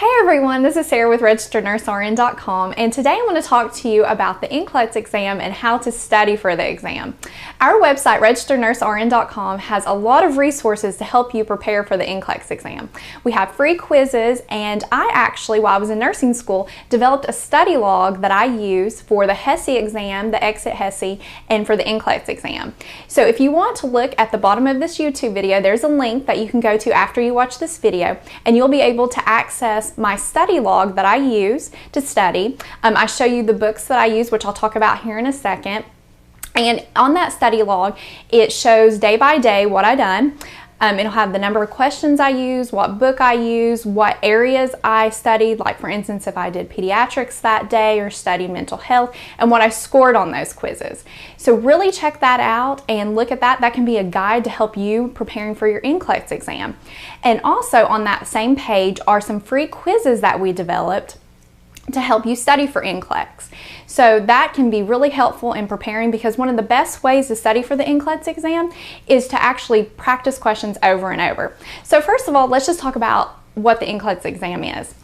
Hey everyone, this is Sarah with RegisteredNurseRN.com, and today I want to talk to you about the Nclex exam and how to study for the exam. Our website, RegisteredNurseRN.com, has a lot of resources to help you prepare for the Nclex exam. We have free quizzes, and I actually, while I was in nursing school, developed a study log that I use for the HESI exam, the Exit HESI, and for the Nclex exam. So if you want to look at the bottom of this YouTube video, there's a link that you can go to after you watch this video, and you'll be able to access my study log that I use to study. I show you the books that I use, which I'll talk about here in a second. And on that study log, it shows day by day what I've done. It'll have the number of questions I use, what book I use, what areas I studied, like for instance, if I did pediatrics that day or studied mental health, and what I scored on those quizzes. So really check that out and look at that. That can be a guide to help you preparing for your Nclex exam. And also on that same page are some free quizzes that we developed to help you study for Nclex. So that can be really helpful in preparing, because one of the best ways to study for the Nclex exam is to actually practice questions over and over. So first of all, let's just talk about what the Nclex exam is.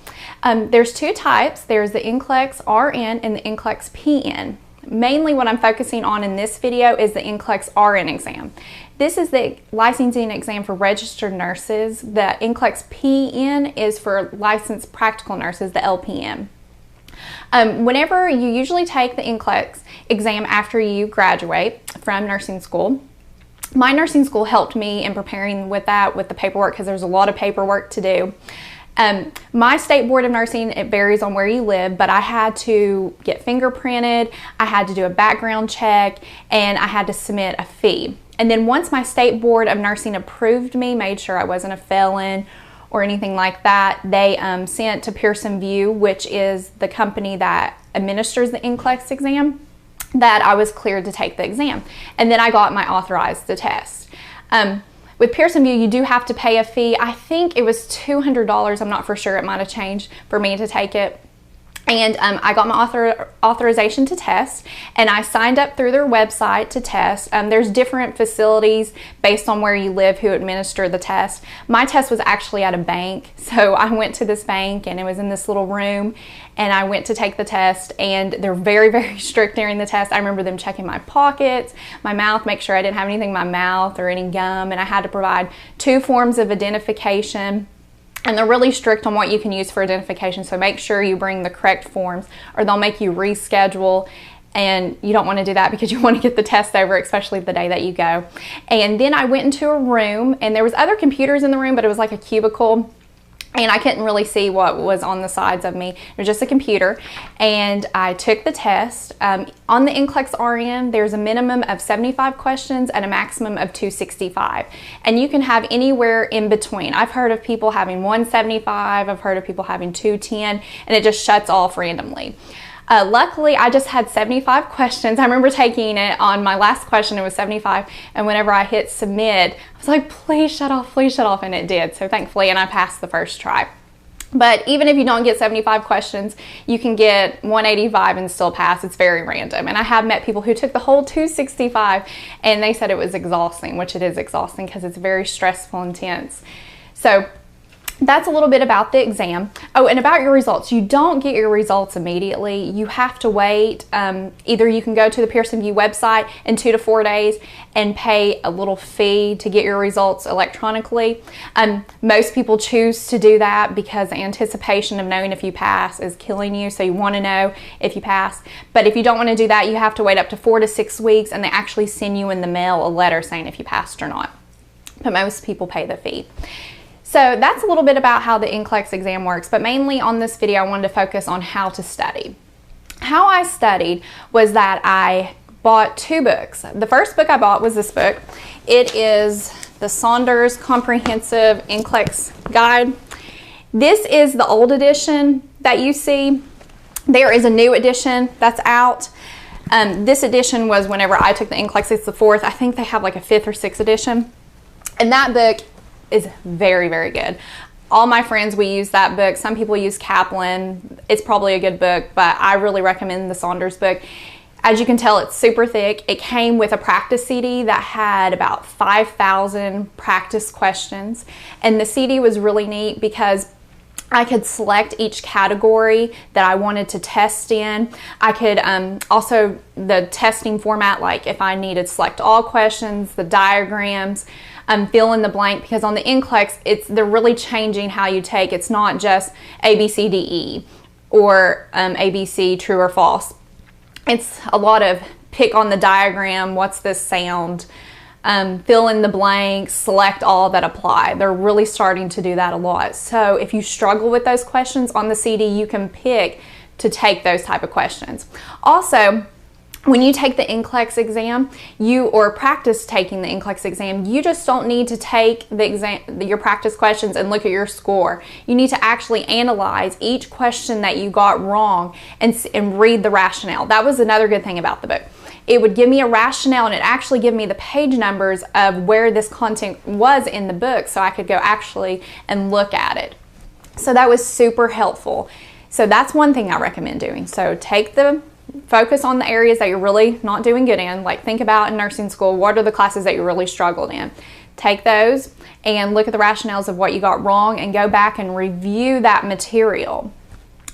There's two types. There's the Nclex.RN and the Nclex.PN. Mainly what I'm focusing on in this video is the Nclex.RN exam. This is the licensing exam for registered nurses. The Nclex.PN is for licensed practical nurses, the LPN. Whenever you usually take the Nclex exam after you graduate from nursing school, my nursing school helped me in preparing with that, with the paperwork, because there's a lot of paperwork to do. My state board of nursing, it varies on where you live, but I had to get fingerprinted, I had to do a background check, and I had to submit a fee. And then once my state board of nursing approved me, made sure I wasn't a felon or anything like that, they sent to Pearson VUE, which is the company that administers the Nclex exam, that I was cleared to take the exam. And then I got my authorized to test. With Pearson VUE, you do have to pay a fee. I think it was $200. I'm not for sure. It might have changed for me to take it. And I got my authorization to test, and I signed up through their website to test. There's different facilities based on where you live who administer the test. My test was actually at a bank, so I went to this bank, and it was in this little room, and I went to take the test, and they're very, very strict during the test. I remember them checking my pockets, my mouth, make sure I didn't have anything in my mouth or any gum, and I had to provide 2 forms of identification. And they're really strict on what you can use for identification, so make sure you bring the correct forms or they'll make you reschedule, and you don't want to do that because you want to get the test over, especially the day that you go. And then I went into a room, and there was other computers in the room, but it was like a cubicle, and I couldn't really see what was on the sides of me. It was just a computer, and I took the test. On the Nclex.RN, there's a minimum of 75 questions and a maximum of 265, and you can have anywhere in between. I've heard of people having 175, I've heard of people having 210, and it just shuts off randomly. Luckily, I just had 75 questions. I remember taking it on my last question, it was 75, and whenever I hit submit, I was like, please shut off, and it did. So thankfully, and I passed the first try. But even if you don't get 75 questions, you can get 185 and still pass. It's very random. And I have met people who took the whole 265, and they said it was exhausting, which it is exhausting because it's very stressful, intense. So that's a little bit about the exam. Oh, and about your results. You don't get your results immediately. You have to wait. Either you can go to the Pearson VUE website in 2 to 4 days and pay a little fee to get your results electronically. Most people choose to do that because the anticipation of knowing if you pass is killing you, so you want to know if you pass. But if you don't want to do that, you have to wait up to 4 to 6 weeks, and they actually send you in the mail a letter saying if you passed or not. But most people pay the fee. So that's a little bit about how the Nclex exam works, but mainly on this video I wanted to focus on how to study. How I studied was that I bought 2 books. The first book I bought was this book. It is the Saunders Comprehensive Nclex Guide. This is the old edition that you see. There is a new edition that's out. This edition was whenever I took the Nclex, it's the 4th. I think they have like a 5th or 6th edition. And that book is very, very good. All my friends, we use that book. Some people use Kaplan. It's probably a good book, but I really recommend the Saunders book. As you can tell, it's super thick. It came with a practice CD that had about 5,000 practice questions. And the CD was really neat because I could select each category that I wanted to test in. I could also, the testing format, like if I needed select all questions, the diagrams, fill in the blank, because on the NCLEX, they're really changing how you take. It's not just A, B, C, D, E, or A, B, C, true or false. It's a lot of pick on the diagram, what's this sound, fill in the blanks, select all that apply. They're really starting to do that a lot. So if you struggle with those questions on the CD, you can pick to take those type of questions. Also, when you take the NCLEX exam, or practice taking the NCLEX exam, you just don't need to take the exam, your practice questions and look at your score. You need to actually analyze each question that you got wrong and read the rationale. That was another good thing about the book. It would give me a rationale, and it actually give me the page numbers of where this content was in the book, so I could go actually and look at it. So that was super helpful. So that's one thing I recommend doing. So focus on the areas that you're really not doing good in. Like, think about in nursing school, what are the classes that you really struggled in? Take those and look at the rationales of what you got wrong and go back and review that material.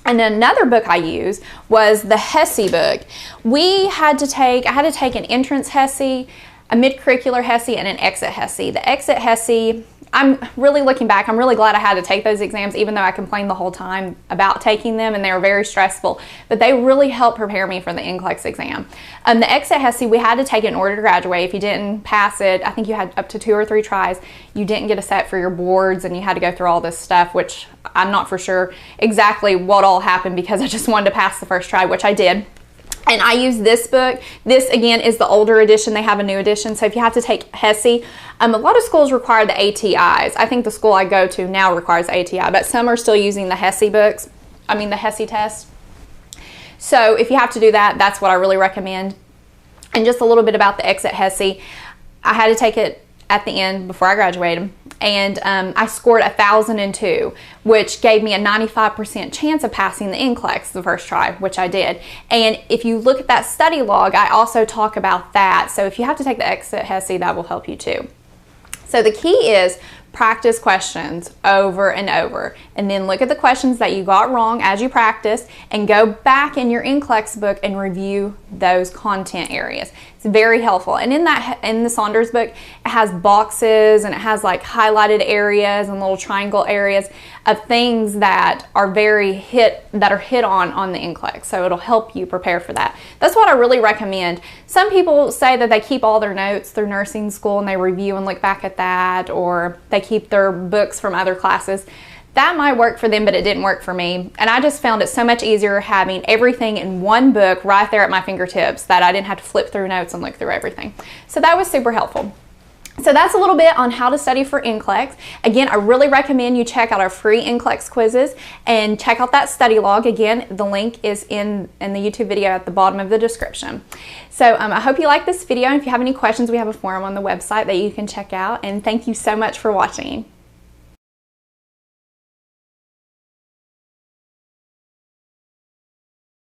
And another book I used was the HESI book. I had to take an entrance HESI, a mid-curricular HESI, and an exit HESI. The exit HESI, I'm really looking back, I'm really glad I had to take those exams, even though I complained the whole time about taking them and they were very stressful, but they really helped prepare me for the NCLEX exam. The exit HESI, we had to take it in order to graduate. If you didn't pass it, I think you had up to 2 or 3 tries, you didn't get a set for your boards, and you had to go through all this stuff, which I'm not for sure exactly what all happened, because I just wanted to pass the first try, which I did. And I use this book. This, again, is the older edition. They have a new edition. So if you have to take HESI, a lot of schools require the ATIs. I think the school I go to now requires ATI, but some are still using the HESI books. I mean, the HESI test. So if you have to do that, that's what I really recommend. And just a little bit about the exit HESI. I had to take it at the end before I graduated, and I scored 1,002, which gave me a 95% chance of passing the NCLEX the first try, which I did. And if you look at that study log, I also talk about that. So if you have to take the exit HESI, that will help you too. So the key is practice questions over and over, and then look at the questions that you got wrong as you practice, and go back in your NCLEX book and review those content areas. It's very helpful. And in the Saunders book, it has boxes, and it has like highlighted areas and little triangle areas of things that are hit on the NCLEX. So it'll help you prepare for that. That's what I really recommend. Some people say that they keep all their notes through nursing school and they review and look back at that, or they keep their books from other classes. That might work for them, but it didn't work for me. And I just found it so much easier having everything in one book right there at my fingertips, that I didn't have to flip through notes and look through everything. So that was super helpful. So that's a little bit on how to study for NCLEX. Again, I really recommend you check out our free NCLEX quizzes and check out that study log. Again, the link is in the YouTube video at the bottom of the description. So I hope you like this video. And if you have any questions, we have a forum on the website that you can check out. And thank you so much for watching.